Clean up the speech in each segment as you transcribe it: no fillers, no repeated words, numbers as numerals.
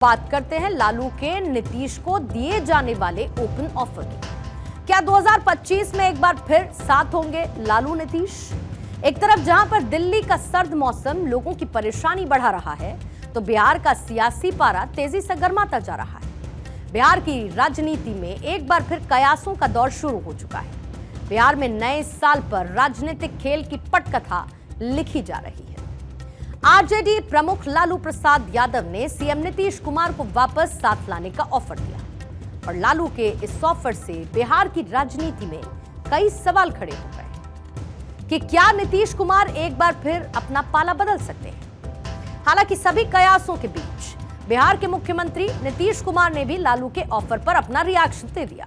बात करते हैं लालू के नीतीश को दिए जाने वाले ओपन ऑफर की। क्या 2025 में एक बार फिर साथ होंगे लालू नीतीश? एक तरफ जहां पर दिल्ली का सर्द मौसम लोगों की परेशानी बढ़ा रहा है, तो बिहार का सियासी पारा तेजी से गर्माता जा रहा है। बिहार की राजनीति में एक बार फिर कयासों का दौर शुरू हो चुका है। बिहार में नए साल पर राजनीतिक खेल की पटकथा लिखी जा रही है। आरजेडी प्रमुख लालू प्रसाद यादव ने सीएम नीतीश कुमार को वापस साथ लाने का ऑफर दिया और लालू के इस ऑफर से बिहार की राजनीति में कई सवाल खड़े हो गए कि क्या नीतीश कुमार एक बार फिर अपना पाला बदल सकते हैं। हालांकि सभी कयासों के बीच बिहार के मुख्यमंत्री नीतीश कुमार ने भी लालू के ऑफर पर अपना रिएक्शन दे दिया।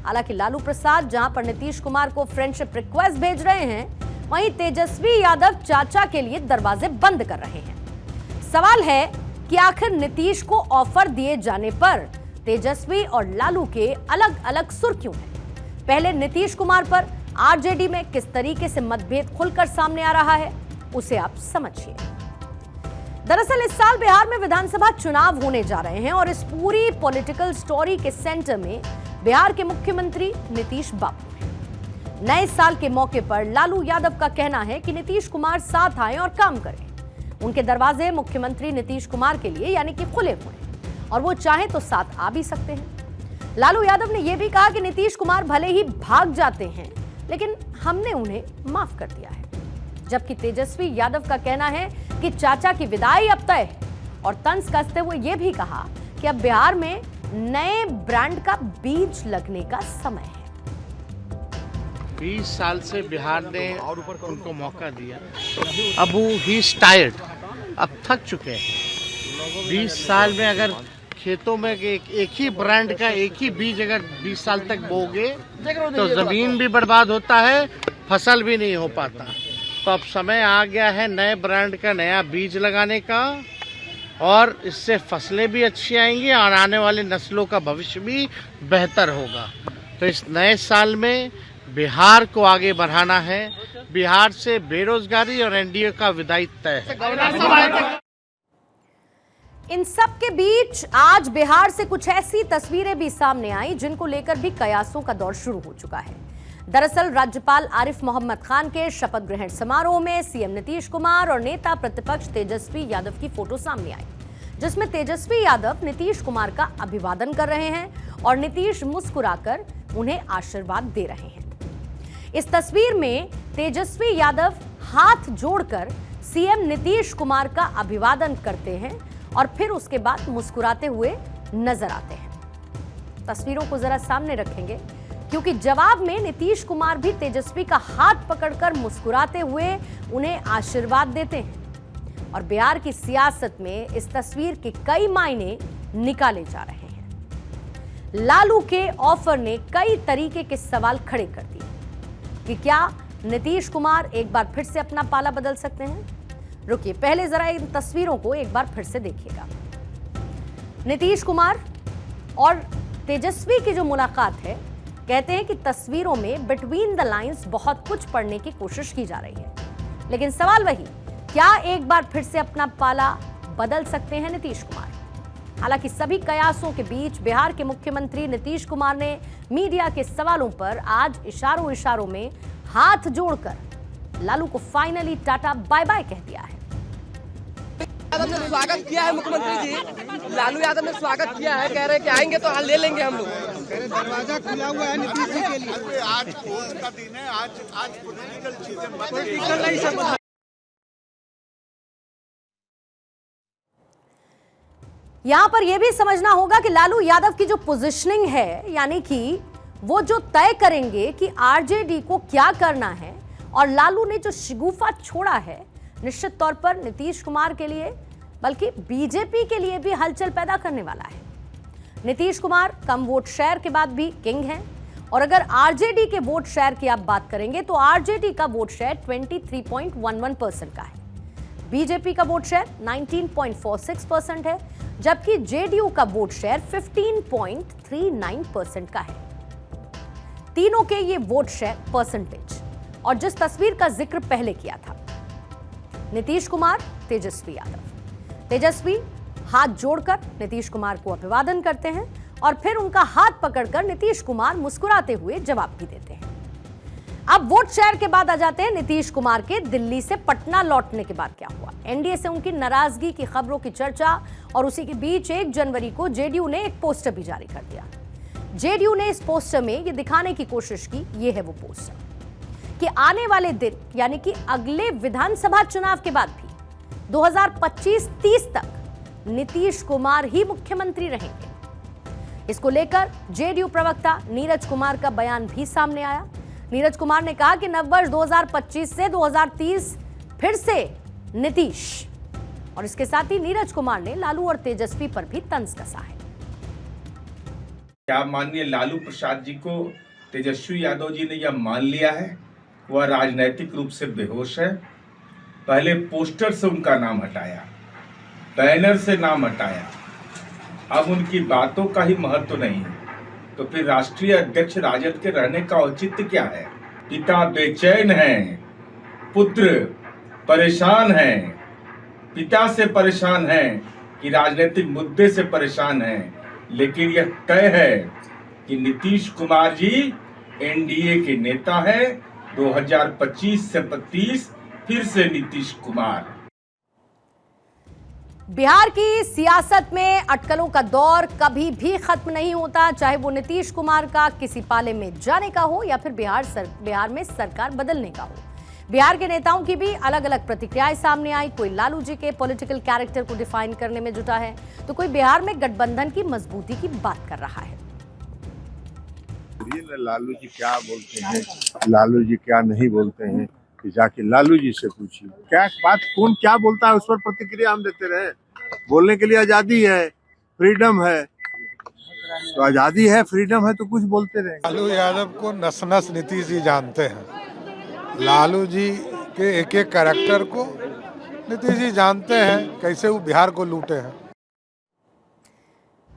हालांकि लालू प्रसाद जहां पर नीतीश कुमार को फ्रेंडशिप रिक्वेस्ट भेज रहे हैं, वहीं तेजस्वी यादव चाचा के लिए दरवाजे बंद कर रहे हैं। सवाल है कि आखिर नीतीश को ऑफर दिए जाने पर तेजस्वी और लालू के अलग अलग सुर क्यों हैं? पहले नीतीश कुमार पर आरजेडी में किस तरीके से मतभेद खुलकर सामने आ रहा है, उसे आप समझिए। दरअसल इस साल बिहार में विधानसभा चुनाव होने जा रहे हैं और इस पूरी पॉलिटिकल स्टोरी के सेंटर में बिहार के मुख्यमंत्री नीतीश बाबू हैं। नए साल के मौके पर लालू यादव का कहना है कि नीतीश कुमार साथ आए और काम करें। उनके दरवाजे मुख्यमंत्री नीतीश कुमार के लिए यानी कि खुले हुए हैं और वो चाहे तो साथ आ भी सकते हैं। लालू यादव ने यह भी कहा कि नीतीश कुमार भले ही भाग जाते हैं, लेकिन हमने उन्हें माफ कर दिया है। जबकि तेजस्वी यादव का कहना है कि चाचा की विदाई अब तय है और तंज कसते हुए यह भी कहा कि अब बिहार में नए ब्रांड का बीज लगने का समय है। 20 साल से बिहार ने उनको मौका दिया, अब वो ही टायर्ड, अब थक चुके हैं। 20 साल में अगर खेतों में एक ही ब्रांड का एक ही बीज अगर 20 साल तक बोगे तो जमीन भी बर्बाद होता है, फसल भी नहीं हो पाता। तो अब समय आ गया है नए ब्रांड का नया बीज लगाने का और इससे फसलें भी अच्छी आएंगी और आने वाली नस्लों का भविष्य भी बेहतर होगा। तो इस नए साल में बिहार को आगे बढ़ाना है। बिहार से बेरोजगारी और एनडीए का विदाई तय है। इन सब के बीच आज बिहार से कुछ ऐसी तस्वीरें भी सामने आई जिनको लेकर भी कयासों का दौर शुरू हो चुका है। दरअसल राज्यपाल आरिफ मोहम्मद खान के शपथ ग्रहण समारोह में सीएम नीतीश कुमार और नेता प्रतिपक्ष तेजस्वी यादव की फोटो सामने आई, जिसमें तेजस्वी यादव नीतीश कुमार का अभिवादन कर रहे हैं और नीतीश मुस्कुराकर उन्हें आशीर्वाद दे रहे हैं। इस तस्वीर में तेजस्वी यादव हाथ जोड़कर सीएम नीतीश कुमार का अभिवादन करते हैं और फिर उसके बाद मुस्कुराते हुए नजर आते हैं। तस्वीरों को जरा सामने रखेंगे क्योंकि जवाब में नीतीश कुमार भी तेजस्वी का हाथ पकड़कर मुस्कुराते हुए उन्हें आशीर्वाद देते हैं और बिहार की सियासत में इस तस्वीर के कई मायने निकाले जा रहे हैं। लालू के ऑफर ने कई तरीके के सवाल खड़े कर दिए कि क्या नीतीश कुमार एक बार फिर से अपना पाला बदल सकते हैं। रुकिए, पहले जरा इन तस्वीरों को एक बार फिर से देखिएगा। नीतीश कुमार और तेजस्वी की जो मुलाकात है, कहते हैं कि तस्वीरों में बिटवीन द लाइंस बहुत कुछ पढ़ने की कोशिश की जा रही है। लेकिन सवाल वही, क्या एक बार फिर से अपना पाला बदल सकते हैं नीतीश कुमार? हालांकि सभी कयासों के बीच बिहार के मुख्यमंत्री नीतीश कुमार ने मीडिया के सवालों पर आज इशारों इशारों में हाथ जोड़कर लालू को फाइनली टाटा बाय बाय कह दिया है। यादव ने स्वागत किया है मुख्यमंत्री जी, लालू यादव ने स्वागत किया है, कह रहे हैं कि आएंगे तो हाल ले लेंगे हम लोग। दरवाजा खुला हुआ है नीतीश जी के लिए। आज वोट का दिन है, आज पॉलिटिकल चीजें पॉलिटिकल नहीं सब। यहां पर यह भी समझना होगा कि लालू यादव की जो पोजीशनिंग है, यानी कि वो जो तय करेंगे कि आरजेडी को क्या करना है, और लालू ने जो शिगुफा छोड़ा है, निश्चित तौर पर नीतीश कुमार के लिए बल्कि बीजेपी के लिए भी हलचल पैदा करने वाला है। नीतीश कुमार कम वोट शेयर के बाद भी किंग हैं और अगर आरजेडी के वोट शेयर की आप बात करेंगे तो आरजेडी का वोट शेयर 23.11% का है, बीजेपी का वोट शेयर 19.46% है, जबकि जेडीयू का वोट शेयर 15.39% का है। तीनों के ये वोट शेयर परसेंटेज और जिस तस्वीर का जिक्र पहले किया था, नीतीश कुमार, तेजस्वी यादव। तेजस्वी हाथ जोड़कर नीतीश कुमार को अभिवादन करते हैं और फिर उनका हाथ पकड़कर नीतीश कुमार मुस्कुराते हुए जवाब भी देते हैं। अब वोट शेयर के बाद आ जाते हैं नीतीश कुमार के दिल्ली से पटना लौटने के बाद क्या हुआ। एनडीए से उनकी नाराजगी की खबरों की चर्चा और उसी के बीच 1 जनवरी को जेडीयू ने एक पोस्टर भी जारी कर दिया। जेडीयू ने इस पोस्टर में यह दिखाने की कोशिश की, यह है वो पोस्टर कि आने वाले दिन यानी कि अगले विधानसभा चुनाव के बाद भी 2025-30 तक नीतीश कुमार ही मुख्यमंत्री रहेंगे। इसको लेकर जेडीयू प्रवक्ता नीरज कुमार का बयान भी सामने आया। नीरज कुमार ने कहा कि नववर्ष 2025 से 2030 फिर से नीतीश, और इसके साथ ही नीरज कुमार ने लालू और तेजस्वी पर भी तंज कसा है। क्या माननीय लालू प्रसाद जी को तेजस्वी यादव जी ने यह मान लिया है वह राजनैतिक रूप से बेहोश है? पहले पोस्टर से उनका नाम हटाया, बैनर से नाम हटाया, अब उनकी बातों का ही महत्व नहीं है, तो फिर राष्ट्रीय अध्यक्ष राजद के रहने का औचित्य क्या है? पिता बेचैन हैं, पुत्र परेशान हैं, पिता से परेशान हैं कि राजनीतिक मुद्दे से परेशान हैं, लेकिन यह तय है कि नीतीश कुमार जी एनडीए के नेता हैं। 2025 से 30 फिर से नीतीश कुमार। बिहार की सियासत में अटकलों का दौर कभी भी खत्म नहीं होता, चाहे वो नीतीश कुमार का किसी पाले में जाने का हो या फिर बिहार में सरकार बदलने का हो। बिहार के नेताओं की भी अलग अलग प्रतिक्रियाएं सामने आई। कोई लालू जी के पॉलिटिकल कैरेक्टर को डिफाइन करने में जुटा है, तो कोई बिहार में गठबंधन की मजबूती की बात कर रहा है। लालू जी क्या बोलते हैं, लालू जी क्या नहीं बोलते हैं, कि जाके लालू जी से पूछिए क्या बात, कौन क्या बोलता है उस पर प्रतिक्रिया हम देते रहे। बोलने के लिए आजादी है, फ्रीडम है, तो आजादी है, फ्रीडम है, तो कुछ बोलते रहे। लालू यादव को नस नस नीतीश जी जानते हैं। लालू जी के एक एक कैरेक्टर को नीतीश जी जानते हैं, कैसे वो बिहार को लूटे हैं।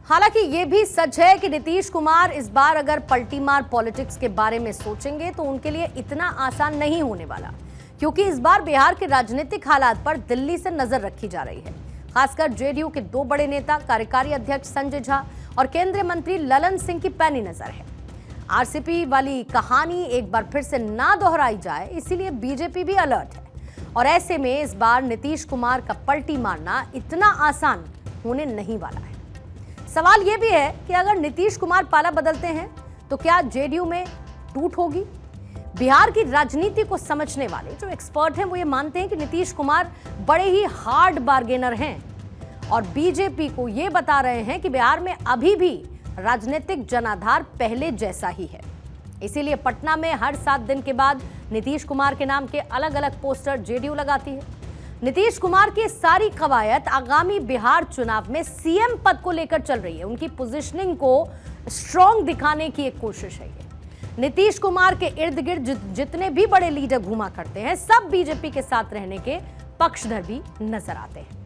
हालांकि ये भी सच है कि नीतीश कुमार इस बार अगर पलटी मार पॉलिटिक्स के बारे में सोचेंगे तो उनके लिए इतना आसान नहीं होने वाला, क्योंकि इस बार बिहार के राजनीतिक हालात पर दिल्ली से नजर रखी जा रही है। खासकर जेडीयू के 2 बड़े नेता, कार्यकारी अध्यक्ष संजय झा और केंद्रीय मंत्री ललन सिंह की पैनी नजर है। आरसीपी वाली कहानी एक बार फिर से ना दोहराई जाए, इसीलिए बीजेपी भी अलर्ट है। और ऐसे में इस बार नीतीश कुमार का पलटी मारना इतना आसान होने नहीं वाला है। सवाल यह भी है कि अगर नीतीश कुमार पाला बदलते हैं तो क्या जेडीयू में टूट होगी? बिहार की राजनीति को समझने वाले जो एक्सपर्ट हैं वो ये मानते हैं कि नीतीश कुमार बड़े ही हार्ड बार्गेनर हैं और बीजेपी को ये बता रहे हैं कि बिहार में अभी भी राजनीतिक जनाधार पहले जैसा ही है। इसीलिए पटना में हर 7 दिन के बाद नीतीश कुमार के नाम के अलग अलग पोस्टर जेडीयू लगाती है। नीतीश कुमार की सारी कवायद आगामी बिहार चुनाव में सीएम पद को लेकर चल रही है। उनकी पोजीशनिंग को स्ट्रॉन्ग दिखाने की एक कोशिश है ये। नीतीश कुमार के इर्द गिर्द जितने भी बड़े लीडर घूमा करते हैं, सब बीजेपी के साथ रहने के पक्षधर भी नजर आते हैं।